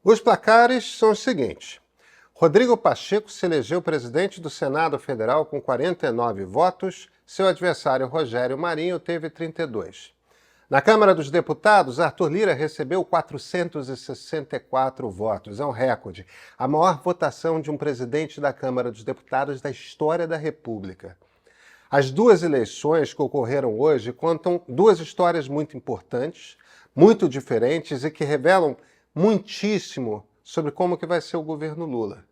Os placares são os seguintes. Rodrigo Pacheco se elegeu presidente do Senado Federal com 49 votos, seu adversário Rogério Marinho teve 32. Na Câmara dos Deputados, Arthur Lira recebeu 464 votos, é um recorde, a maior votação de um presidente da Câmara dos Deputados da história da República. As duas eleições que ocorreram hoje contam duas histórias muito importantes, muito diferentes e que revelam muitíssimo sobre como que vai ser o governo Lula,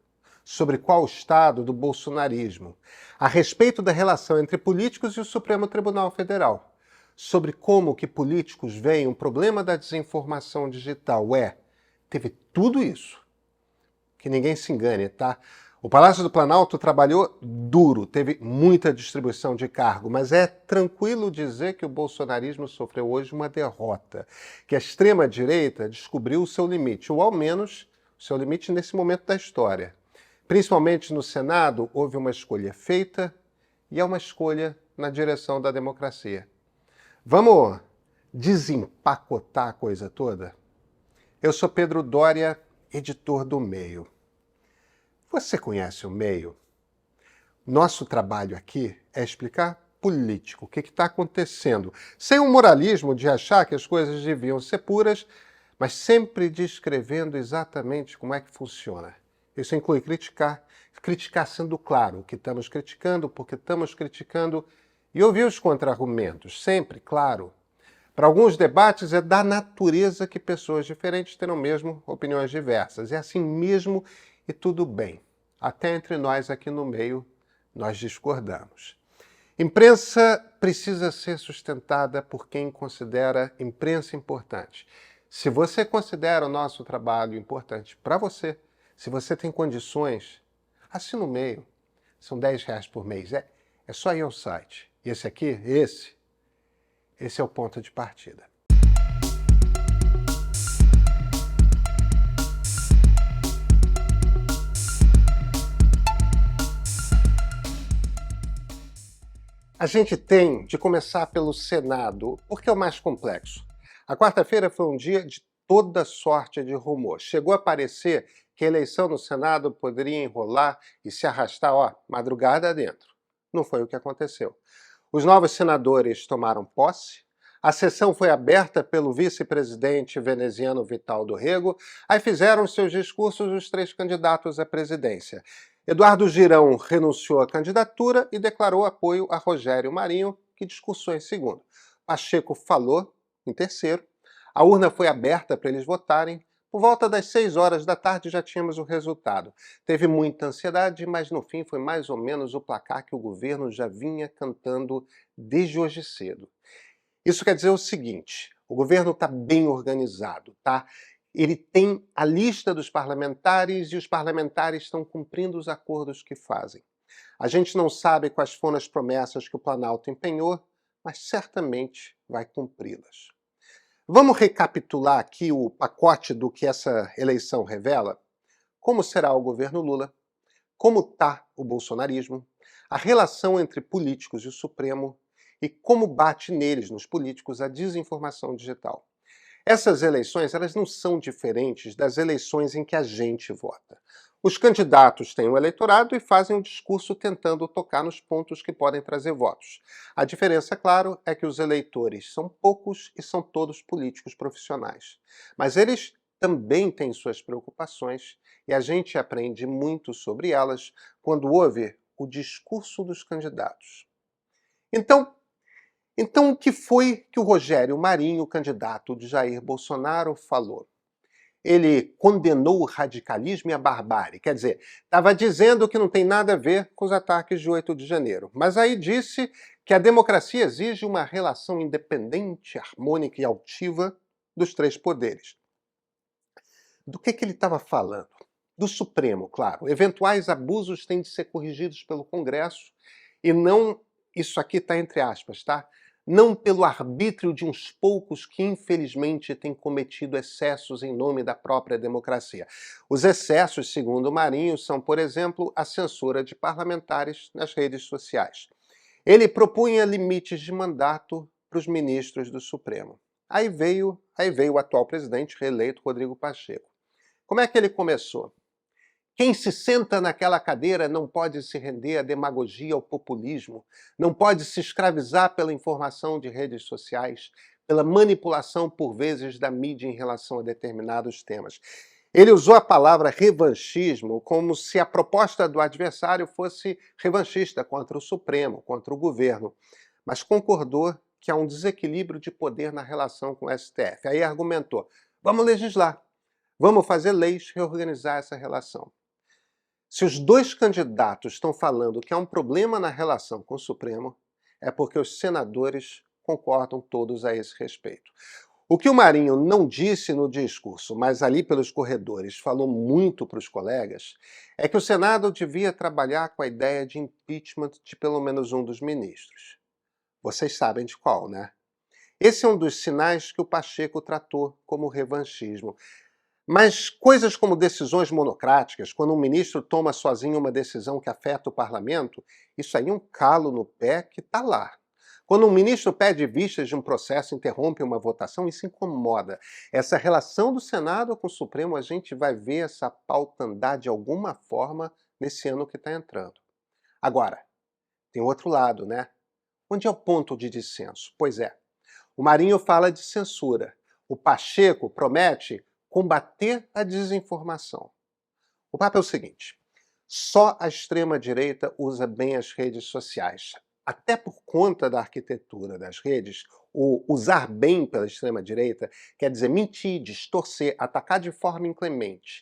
sobre qual o estado do bolsonarismo, a respeito da relação entre políticos e o Supremo Tribunal Federal, sobre como que políticos veem o problema da desinformação digital. Teve tudo isso. Que ninguém se engane, tá? O Palácio do Planalto trabalhou duro, teve muita distribuição de cargo, mas é tranquilo dizer que o bolsonarismo sofreu hoje uma derrota, que a extrema-direita descobriu o seu limite, ou ao menos o seu limite nesse momento da história. Principalmente no Senado, houve uma escolha feita e é uma escolha na direção da democracia. Vamos desempacotar a coisa toda? Eu sou Pedro Doria, editor do Meio. Você conhece o Meio? Nosso trabalho aqui é explicar político, o que está acontecendo, sem o moralismo de achar que as coisas deviam ser puras, mas sempre descrevendo exatamente como é que funciona. Isso inclui criticar sendo claro o que estamos criticando, porque estamos criticando, e ouvir os contra-argumentos, sempre, claro. Para alguns debates é da natureza que pessoas diferentes terão mesmo opiniões diversas. É assim mesmo e tudo bem. Até entre nós aqui no Meio, nós discordamos. Imprensa precisa ser sustentada por quem considera imprensa importante. Se você considera o nosso trabalho importante para você, se você tem condições, assina o Meio. São R$10 por mês. É só ir ao site. E esse aqui, esse é o ponto de partida. A gente tem de começar pelo Senado, porque é o mais complexo. A quarta-feira foi um dia de toda sorte de rumor. Chegou a parecer que a eleição no Senado poderia enrolar e se arrastar, madrugada adentro. Não foi o que aconteceu. Os novos senadores tomaram posse, a sessão foi aberta pelo vice-presidente veneziano Vital do Rego, aí fizeram seus discursos os três candidatos à presidência. Eduardo Girão renunciou à candidatura e declarou apoio a Rogério Marinho, que discursou em segundo. Pacheco falou em terceiro. A urna foi aberta para eles votarem. Por volta das 6 horas da tarde já tínhamos o resultado. Teve muita ansiedade, mas no fim foi mais ou menos o placar que o governo já vinha cantando desde hoje cedo. Isso quer dizer o seguinte, o governo está bem organizado, tá? Ele tem a lista dos parlamentares e os parlamentares estão cumprindo os acordos que fazem. A gente não sabe quais foram as promessas que o Planalto empenhou, mas certamente vai cumpri-las. Vamos recapitular aqui o pacote do que essa eleição revela? Como será o governo Lula? Como está o bolsonarismo? A relação entre políticos e o Supremo? E como bate neles, nos políticos, a desinformação digital? Essas eleições, elas não são diferentes das eleições em que a gente vota. Os candidatos têm um eleitorado e fazem um discurso tentando tocar nos pontos que podem trazer votos. A diferença, claro, é que os eleitores são poucos e são todos políticos profissionais. Mas eles também têm suas preocupações e a gente aprende muito sobre elas quando ouve o discurso dos candidatos. Então, o que foi que o Rogério Marinho, candidato de Jair Bolsonaro, falou? Ele condenou o radicalismo e a barbárie, quer dizer, estava dizendo que não tem nada a ver com os ataques de 8 de janeiro, mas aí disse que a democracia exige uma relação independente, harmônica e altiva dos três poderes. Do que ele estava falando? Do Supremo, claro. Eventuais abusos têm de ser corrigidos pelo Congresso e não, isso aqui está entre aspas, tá? Não pelo arbítrio de uns poucos que, infelizmente, têm cometido excessos em nome da própria democracia. Os excessos, segundo Marinho, são, por exemplo, a censura de parlamentares nas redes sociais. Ele propunha limites de mandato para os ministros do Supremo. Aí veio o atual presidente reeleito, Rodrigo Pacheco. Como é que ele começou? Quem se senta naquela cadeira não pode se render à demagogia, ao populismo, não pode se escravizar pela informação de redes sociais, pela manipulação, por vezes, da mídia em relação a determinados temas. Ele usou a palavra revanchismo como se a proposta do adversário fosse revanchista contra o Supremo, contra o governo, mas concordou que há um desequilíbrio de poder na relação com o STF. Aí argumentou: vamos legislar, vamos fazer leis, reorganizar essa relação. Se os dois candidatos estão falando que há um problema na relação com o Supremo, é porque os senadores concordam todos a esse respeito. O que o Marinho não disse no discurso, mas ali pelos corredores falou muito para os colegas, é que o Senado devia trabalhar com a ideia de impeachment de pelo menos um dos ministros. Vocês sabem de qual, né? Esse é um dos sinais que o Pacheco tratou como revanchismo. Mas coisas como decisões monocráticas, quando um ministro toma sozinho uma decisão que afeta o parlamento, isso aí é um calo no pé que está lá. Quando um ministro pede vistas de um processo, interrompe uma votação, isso incomoda. Essa relação do Senado com o Supremo, a gente vai ver essa pauta andar de alguma forma nesse ano que está entrando. Agora, tem outro lado, né? Onde é o ponto de dissenso? Pois é, o Marinho fala de censura. O Pacheco promete combater a desinformação. O papo é o seguinte: só a extrema-direita usa bem as redes sociais. Até por conta da arquitetura das redes, o usar bem pela extrema-direita quer dizer mentir, distorcer, atacar de forma inclemente.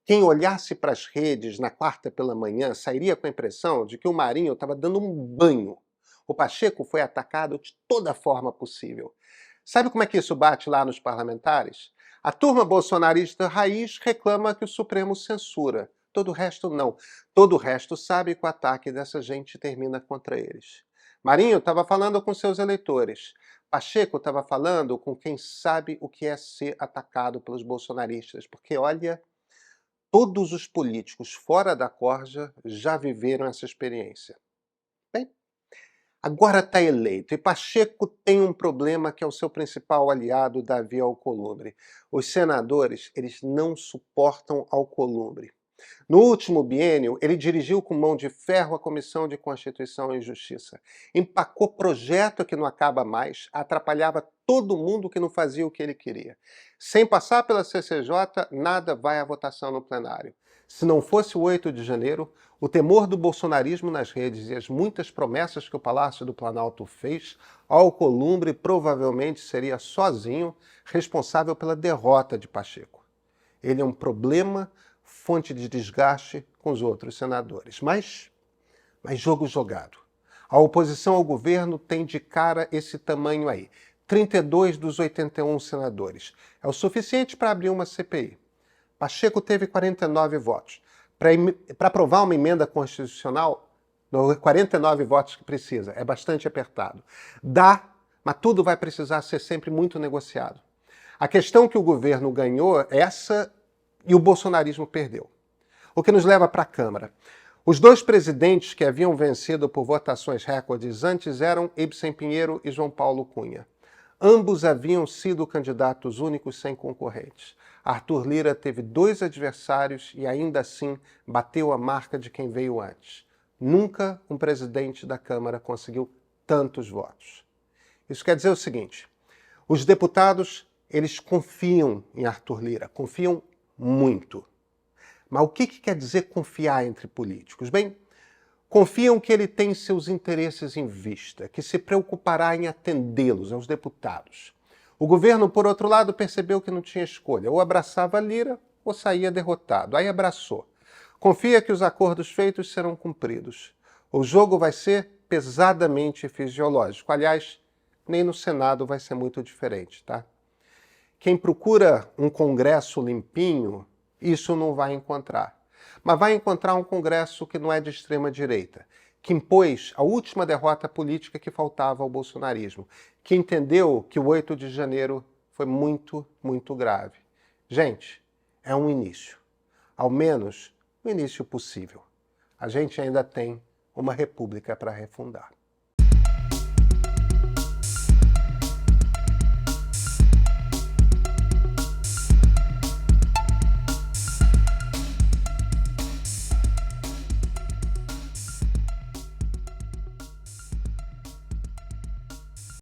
Quem olhasse para as redes na quarta pela manhã sairia com a impressão de que o Marinho estava dando um banho. O Pacheco foi atacado de toda forma possível. Sabe como é que isso bate lá nos parlamentares? A turma bolsonarista raiz reclama que o Supremo censura. Todo o resto não. Todo o resto sabe que o ataque dessa gente termina contra eles. Marinho estava falando com seus eleitores. Pacheco estava falando com quem sabe o que é ser atacado pelos bolsonaristas. Porque, olha, todos os políticos fora da corja já viveram essa experiência. Bem, agora está eleito e Pacheco tem um problema que é o seu principal aliado, Davi Alcolumbre. Os senadores, eles não suportam Alcolumbre. No último biênio, ele dirigiu com mão de ferro a Comissão de Constituição e Justiça. Empacou projeto que não acaba mais, atrapalhava todo mundo que não fazia o que ele queria. Sem passar pela CCJ, nada vai à votação no plenário. Se não fosse o 8 de janeiro, o temor do bolsonarismo nas redes e as muitas promessas que o Palácio do Planalto fez, Alcolumbre provavelmente seria sozinho responsável pela derrota de Pacheco. Ele é um problema, fonte de desgaste com os outros senadores. Mas jogo jogado. A oposição ao governo tem de cara esse tamanho aí. 32 dos 81 senadores. É o suficiente para abrir uma CPI. Pacheco teve 49 votos. Para aprovar uma emenda constitucional, 49 votos que precisa. É bastante apertado. Dá, mas tudo vai precisar ser sempre muito negociado. A questão que o governo ganhou, essa e o bolsonarismo perdeu. O que nos leva para a Câmara. Os dois presidentes que haviam vencido por votações recordes antes eram Ibsen Pinheiro e João Paulo Cunha. Ambos haviam sido candidatos únicos sem concorrentes. Arthur Lira teve 2 adversários e ainda assim bateu a marca de quem veio antes. Nunca um presidente da Câmara conseguiu tantos votos. Isso quer dizer o seguinte: os deputados, eles confiam em Arthur Lira, confiam muito. Mas o que quer dizer confiar entre políticos? Bem, confiam que ele tem seus interesses em vista, que se preocupará em atendê-los, aos deputados. O governo, por outro lado, percebeu que não tinha escolha. Ou abraçava Lira ou saía derrotado. Aí abraçou. Confia que os acordos feitos serão cumpridos. O jogo vai ser pesadamente fisiológico. Aliás, nem no Senado vai ser muito diferente, tá? Quem procura um Congresso limpinho, isso não vai encontrar. Mas vai encontrar um Congresso que não é de extrema-direita, que impôs a última derrota política que faltava ao bolsonarismo, que entendeu que o 8 de janeiro foi muito, muito grave. Gente, é um início. Ao menos o início possível. A gente ainda tem uma república para refundar.